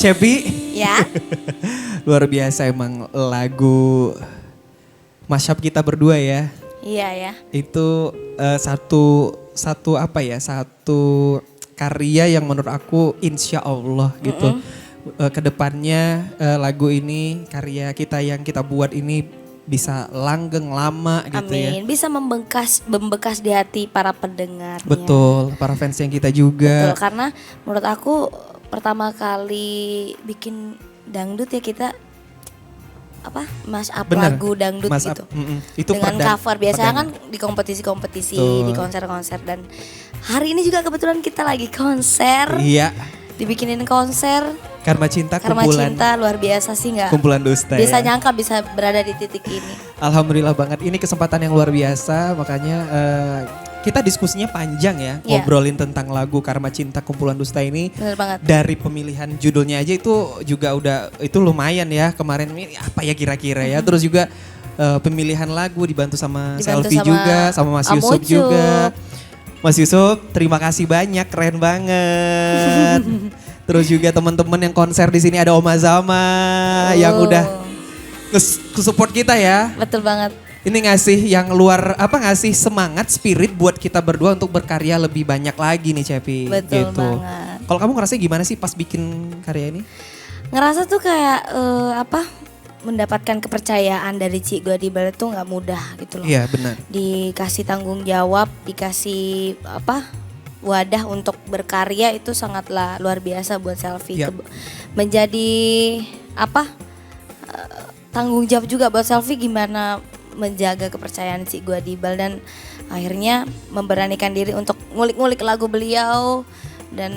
Cepi. Ya. Luar biasa emang lagu mashup kita berdua ya. Iya ya. Itu satu apa ya? Satu karya yang menurut aku insya Allah gitu. Kedepannya lagu ini karya kita yang kita buat ini bisa langgeng lama gitu ya. Amin. Bisa membekas di hati para pendengar. Betul, para fans yang kita juga. Betul, karena menurut aku pertama kali bikin dangdut ya kita mas up Bener, lagu dangdut Mas gitu. Itu dengan cover biasanya perdana. kan di kompetisi-kompetisi, Betul. di konser-konser, dan hari ini juga kebetulan kita lagi konser. Iya, Dibikinin konser Karma Cinta Karma kumpulan Cinta, luar biasa sih nggak? kumpulan dusta Bisa ya. nyangka bisa berada di titik ini. Alhamdulillah banget, ini kesempatan yang luar biasa, makanya kita diskusinya panjang ya, Iya. ngobrolin tentang lagu Karma Cinta kumpulan dusta ini. Bener banget. Dari pemilihan judulnya aja itu juga itu lumayan ya, kemarin ini apa ya kira-kira ya. Terus juga pemilihan lagu dibantu sama Selfie juga, sama Mas Om Yusuf Ucup. juga. Mas Yusuf, terima kasih banyak, keren banget. Terus juga teman-teman yang konser di sini ada Oma Zama yang udah support kita ya. Betul banget. Ini ngasih yang ngasih semangat, spirit buat kita berdua untuk berkarya lebih banyak lagi nih Cepi. Betul gitu. banget. Kalau kamu ngerasa gimana sih pas bikin karya ini? Ngerasa tuh kayak mendapatkan kepercayaan dari Cik Godibel itu nggak mudah gitu loh. Iya benar. Dikasih tanggung jawab, dikasih wadah untuk berkarya itu sangatlah luar biasa buat Selfie. Yap. Menjadi tanggung jawab juga buat Selfie gimana menjaga kepercayaan Cik Godibel, dan akhirnya memberanikan diri untuk ngulik-ngulik lagu beliau, dan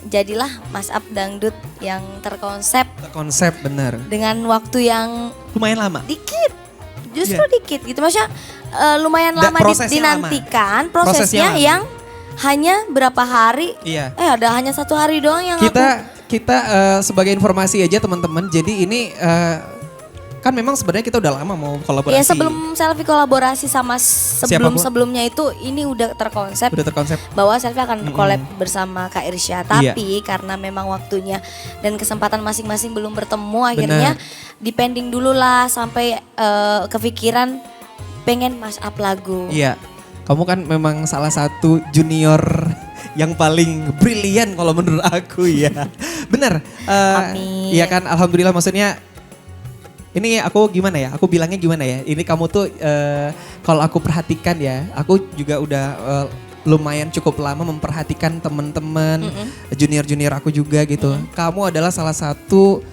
jadilah Mas Up Dangdut yang terkonsep Konsep benar. dengan waktu yang Lumayan lama. dikit, justru Iya. dikit gitu, maksudnya lumayan Da- lama prosesnya dinantikan, lama. Prosesnya prosesnya lama. yang hanya berapa hari, Iya. ada hanya 1 hari doang yang Kita sebagai informasi aja teman-teman. Jadi ini kan memang sebenarnya kita udah lama mau kolaborasi. ya sebelum Selfie kolaborasi sama Siapapun. sebelumnya itu ini udah terkonsep Udah terkonsep. bahwa Selfie akan collab bersama Kak Irsya, Iya. tapi karena memang waktunya dan kesempatan masing-masing belum bertemu, akhirnya dipending dulu lah sampai kepikiran pengen mas up lagu. Iya. Kamu kan memang salah satu junior yang paling brilian kalau menurut aku ya. Bener. Amin. Iya kan, alhamdulillah, maksudnya ini aku gimana ya? Aku bilangnya gimana ya? Ini kamu tuh kalau aku perhatikan ya, aku juga udah lumayan cukup lama memperhatikan teman-teman, junior-junior aku juga gitu. Kamu adalah salah satu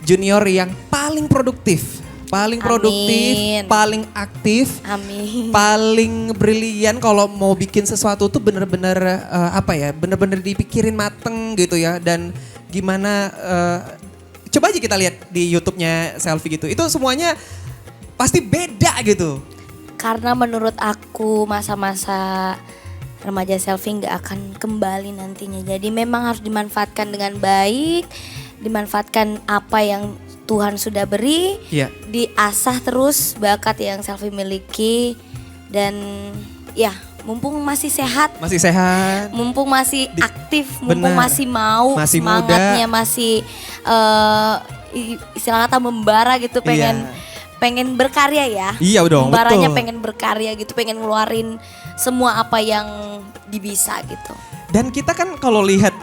junior yang paling produktif. Paling produktif, Amin. paling aktif, Amin. paling brilian kalau mau bikin sesuatu tuh bener-bener bener-bener dipikirin mateng gitu ya. Dan gimana, coba aja kita lihat di YouTube-nya Selfie gitu, itu semuanya pasti beda gitu. Karena menurut aku masa-masa remaja Selfie nggak akan kembali nantinya. Jadi memang harus dimanfaatkan dengan baik, dimanfaatkan apa yang Tuhan sudah beri, Iya. diasah terus bakat yang Selfie miliki, dan ya mumpung masih sehat, Masih sehat. mumpung masih aktif, mumpung Benar. masih mau, Masih semangatnya masih istilah kata membara gitu, pengen berkarya ya. Iya dong, Membaranya betul. pengen berkarya gitu, pengen ngeluarin semua apa yang dibisa gitu. Dan kita kan kalau lihat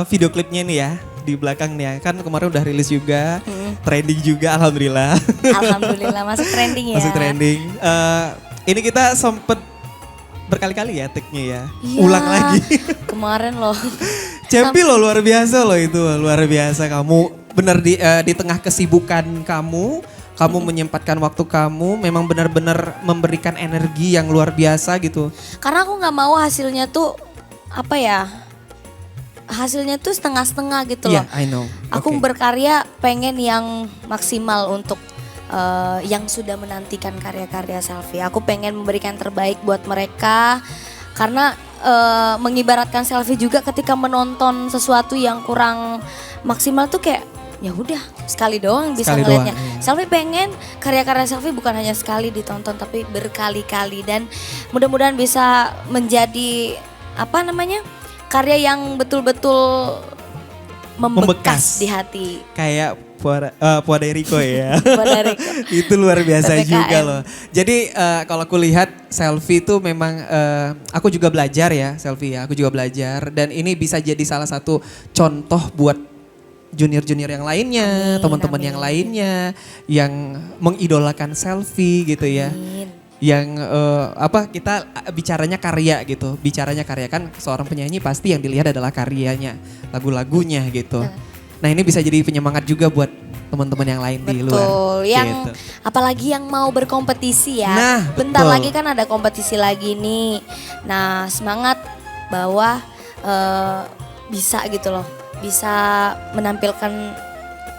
video klipnya nih ya, di belakang nih ya, kan kemarin udah rilis juga, trending juga, alhamdulillah. Alhamdulillah masuk trending ya. Masih trending. Ini kita sempet berkali-kali ya take-nya ya. Iya, Ulang lagi. Kemarin loh. Cepi loh, luar biasa loh itu, luar biasa kamu. Bener di tengah kesibukan kamu menyempatkan waktu kamu, memang benar-benar memberikan energi yang luar biasa gitu. Karena aku nggak mau hasilnya tuh hasilnya tuh setengah-setengah gitu loh. Iya, I know. Aku Oke. berkarya pengen yang maksimal untuk yang sudah menantikan karya-karya Selfie. Aku pengen memberikan terbaik buat mereka, karena mengibaratkan Selfie juga ketika menonton sesuatu yang kurang maksimal tuh kayak ya udah sekali doang bisa Sekali ngeliatnya. doang, iya. Selfie pengen karya-karya Selfie bukan hanya sekali ditonton tapi berkali-kali, dan mudah-mudahan bisa menjadi karya yang betul-betul membekas di hati. Kayak Puerto ya. Puerto Rico. Itu luar biasa PPKM. juga loh. Jadi kalau aku lihat selfie itu memang aku juga belajar ya selfie ya. Aku juga belajar dan ini bisa jadi salah satu contoh buat junior-junior yang lainnya, Amin, teman-teman amin. yang lainnya yang mengidolakan selfie gitu ya. Amin. Yang kita bicaranya karya gitu. Bicaranya karya kan seorang penyanyi pasti yang dilihat adalah karyanya, lagu-lagunya gitu. Nah, ini bisa jadi penyemangat juga buat teman-teman yang lain di luar. Betul, yang gitu. apalagi yang mau berkompetisi ya. Nah, Bentar betul. lagi kan ada kompetisi lagi nih. Nah, semangat bahwa bisa gitu loh. Bisa menampilkan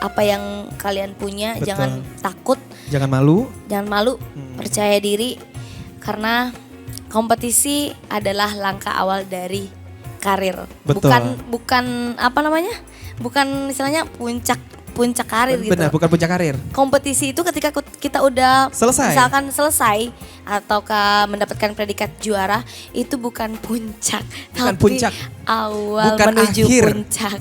apa yang kalian punya, Betul. jangan takut, Jangan malu. jangan malu, percaya diri karena kompetisi adalah langkah awal dari karir. Betul. Bukan apa namanya? Bukan istilahnya puncak karir gitu. Benar, bukan puncak karir. Kompetisi itu ketika kita udah Selesai. misalkan selesai ataukah mendapatkan predikat juara, itu bukan puncak, Bukan tapi puncak. awal Bukan menuju akhir. puncak.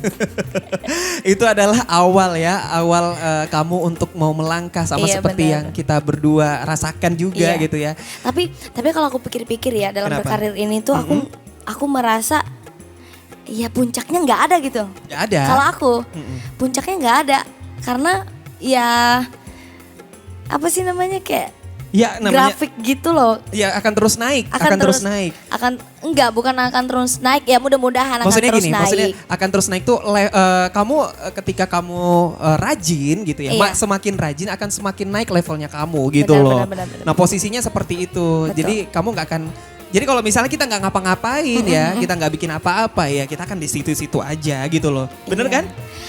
Itu adalah awal ya, awal kamu untuk mau melangkah sama Iya, seperti benar. yang kita berdua rasakan juga Iya. gitu ya. tapi kalau aku pikir-pikir ya dalam Kenapa? berkarir ini tuh aku merasa ya puncaknya nggak ada gitu. Gak ada. Kalau aku puncaknya nggak ada karena ya apa sih namanya kayak Ya namanya, grafik gitu loh. ya akan terus naik, akan terus naik. Bukan akan terus naik ya, mudah-mudahan akan Maksudnya terus gini, naik. maksudnya akan terus naik tuh kamu ketika kamu rajin gitu ya, Iya. semakin rajin akan semakin naik levelnya kamu gitu Benar, loh. benar, benar. Nah posisinya seperti itu, Betul. jadi kamu nggak akan. Jadi kalau misalnya kita nggak ngapa-ngapain ya, kita nggak bikin apa-apa ya, kita kan di situ-situ aja gitu loh, bener Iya. kan?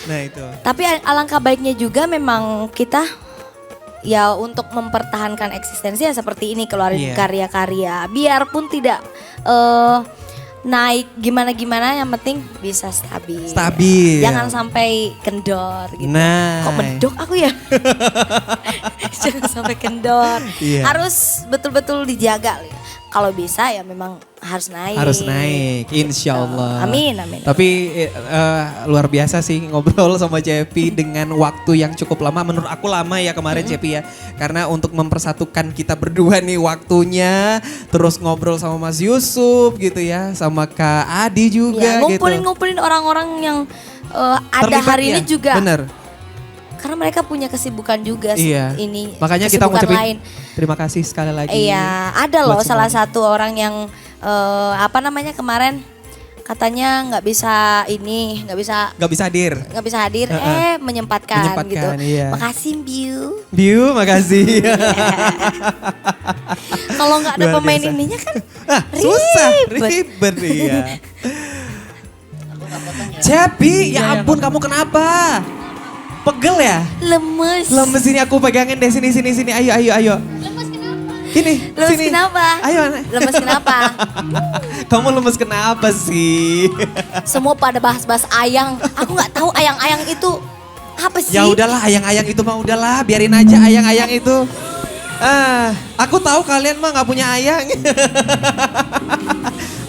Nah itu. Tapi alangkah baiknya juga memang kita ya untuk mempertahankan eksistensi ya seperti ini, keluarin Iya. karya-karya. Biarpun tidak naik gimana-gimana, yang penting bisa stabil. Stabil. Jangan sampai kendor gitu. Nah. Kok medok aku ya? Jangan sampai kendor. Iya. Harus betul-betul dijaga. Kalau bisa ya memang harus naik. Harus naik, insya Allah. Amin, amin. Tapi luar biasa sih ngobrol sama Cepi dengan waktu yang cukup lama. Menurut aku lama ya kemarin Cepi ya. Karena untuk mempersatukan kita berdua nih waktunya. Terus ngobrol sama Mas Yusuf gitu ya. Sama Kak Adi juga Ya, gitu. ngumpulin orang-orang yang ada Terlibat hari ya? ini juga. Bener. Karena mereka punya kesibukan juga Iya. ini. Makanya kita kesibukan ngucapin lain. terima kasih sekali lagi. Iya, ada loh buat salah semuanya. satu orang yang kemarin katanya nggak bisa Gak bisa hadir. hadir, menyempatkan gitu. Menyempatkan, iya. Makasih Biu. Biu, makasih. Kalau nggak ada Luar pemain biasa. ininya kan Susah, ribet. ribet iya. Cepi, ya ampun kamu kenapa? Pegel ya? lemes. Lemes ini aku pegangin deh sini. Ayo. Lemes kenapa? Ini, Lemes sini. kenapa? Ayo. Lemes kenapa? Kamu lemes kenapa sih? Semua pada bahas-bahas ayang. Aku nggak tahu ayang-ayang itu apa sih? Ya udahlah, ayang-ayang itu mah udahlah, biarin aja ayang-ayang itu. Aku tahu kalian mah nggak punya ayang.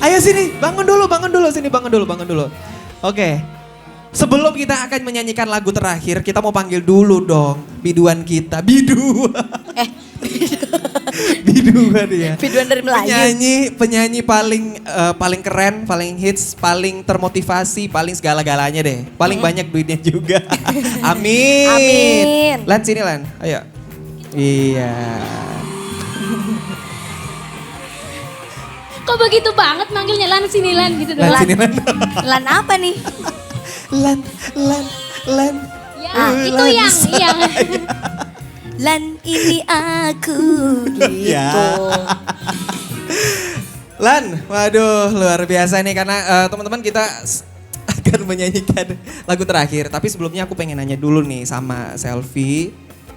Ayo sini, bangun dulu, sini bangun dulu. Oke. Sebelum kita akan menyanyikan lagu terakhir, kita mau panggil dulu dong biduan kita. Biduan ya. Biduan dari Melayu. Penyanyi paling keren, paling hits, paling termotivasi, paling segala-galanya deh. Paling banyak duitnya juga. Amin. Amin. Lan sini Lan, ayo. Iya. Kok begitu banget manggilnya Lan sini Lan gitu Lan doang. sini Lan. Lan apa nih? Lan. Ya, itu yang Lan ini aku gitu. Ya. Lan, waduh luar biasa nih karena teman-teman kita akan menyanyikan lagu terakhir. Tapi sebelumnya aku pengen nanya dulu nih sama Selfie.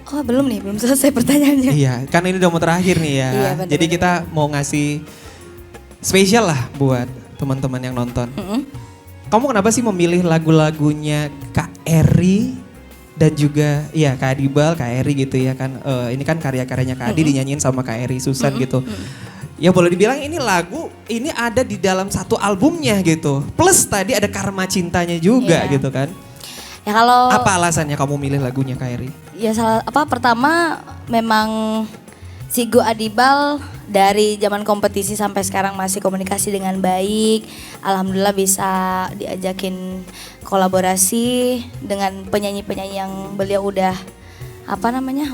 Oh belum selesai pertanyaannya. Iya, karena ini udah mau terakhir nih ya. Iya, bener, Jadi bener. kita mau ngasih spesial lah buat teman-teman yang nonton. Kamu kenapa sih memilih lagu-lagunya Kak Eri dan juga ya Kak Adibal, Kak Eri gitu ya kan. Ini kan karya-karyanya Kak Adi dinyanyiin sama Kak Eri Susan gitu. Ya boleh dibilang ini lagu ini ada di dalam satu albumnya gitu. Plus tadi ada Karma Cintanya juga Iya. gitu kan. Ya kalau Apa alasannya kamu milih lagunya Kairi? ya pertama memang Cigo Adibal dari zaman kompetisi sampai sekarang masih komunikasi dengan baik. Alhamdulillah bisa diajakin kolaborasi dengan penyanyi-penyanyi yang beliau udah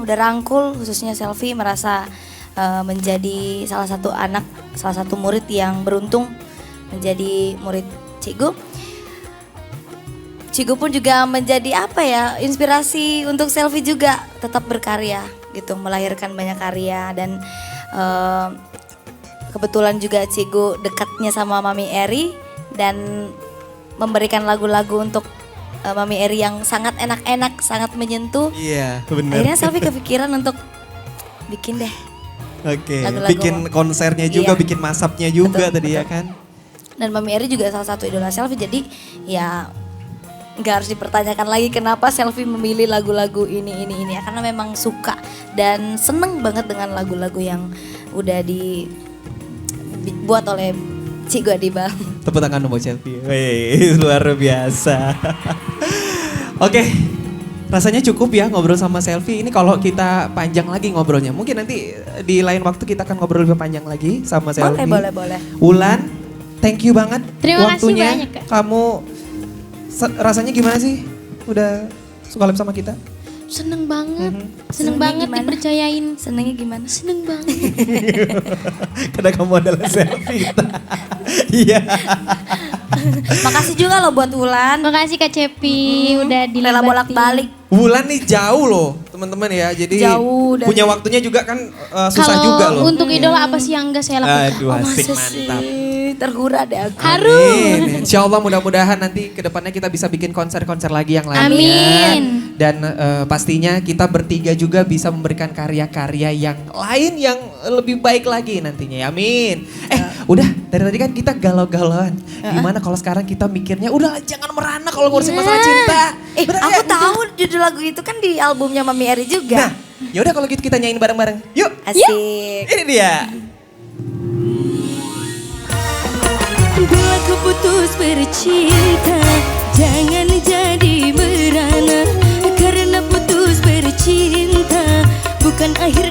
udah rangkul, khususnya Selfie merasa menjadi salah satu murid yang beruntung menjadi murid Cigo. Cigo pun juga menjadi inspirasi untuk Selfie juga tetap berkarya gitu, melahirkan banyak karya dan kebetulan juga Cigo dekatnya sama Mami Eri dan memberikan lagu-lagu untuk Mami Eri yang sangat enak-enak, sangat menyentuh. Iya, benar. Akhirnya Selfie kepikiran untuk bikin deh. Oke, lagu-lagu. bikin konsernya juga, Iya. bikin masapnya juga Betul, tadi ya betul. kan? Dan Mami Eri juga salah satu idola Selfie, jadi ya nggak harus dipertanyakan lagi kenapa Selfie memilih lagu-lagu ini ya, karena memang suka dan seneng banget dengan lagu-lagu yang udah dibuat oleh Cigo Adibal. Tepuk tangan dong buat Selfie. Wih, luar biasa. Oke, rasanya cukup ya ngobrol sama Selfie. Ini kalau kita panjang lagi ngobrolnya. Mungkin nanti di lain waktu kita akan ngobrol lebih panjang lagi sama Selfie. Boleh. Wulan, thank you banget Terima kasih waktunya. banyak, Kak. Kamu rasanya gimana sih? Udah suka live sama kita? Seneng banget. Senengnya Seneng banget gimana? dipercayain. Senengnya gimana? Seneng banget. Karena kamu adalah Selfie kita. Iya. Makasih juga loh buat Wulan. Makasih Kak Cepi udah dilibatin. Rela bolak-balik. Wulan nih jauh loh teman-teman ya. Jadi Jauh dari- punya waktunya juga kan susah Kalau juga loh. untuk idola apa sih yang enggak saya lakukan? Aduh asik Masa sih? mantap. Tergura deh aku. Amin. Insya Allah mudah-mudahan nanti kedepannya kita bisa bikin konser-konser lagi yang lainnya. Amin. Dan pastinya kita bertiga juga bisa memberikan karya-karya yang lain yang lebih baik lagi nantinya. Amin. Udah dari tadi kan kita galau-galauan. Gimana kalau sekarang kita mikirnya udah jangan merana kalau ngurusin masalah cinta. Bener Aku ya? tahu judul lagu itu kan di albumnya Mami Eri Nah, juga. yaudah kalau gitu kita nyanyiin bareng-bareng. Yuk. Asik. Ini dia. Bila ku putus bercinta, jangan jadi merana. Karena putus bercinta bukan akhir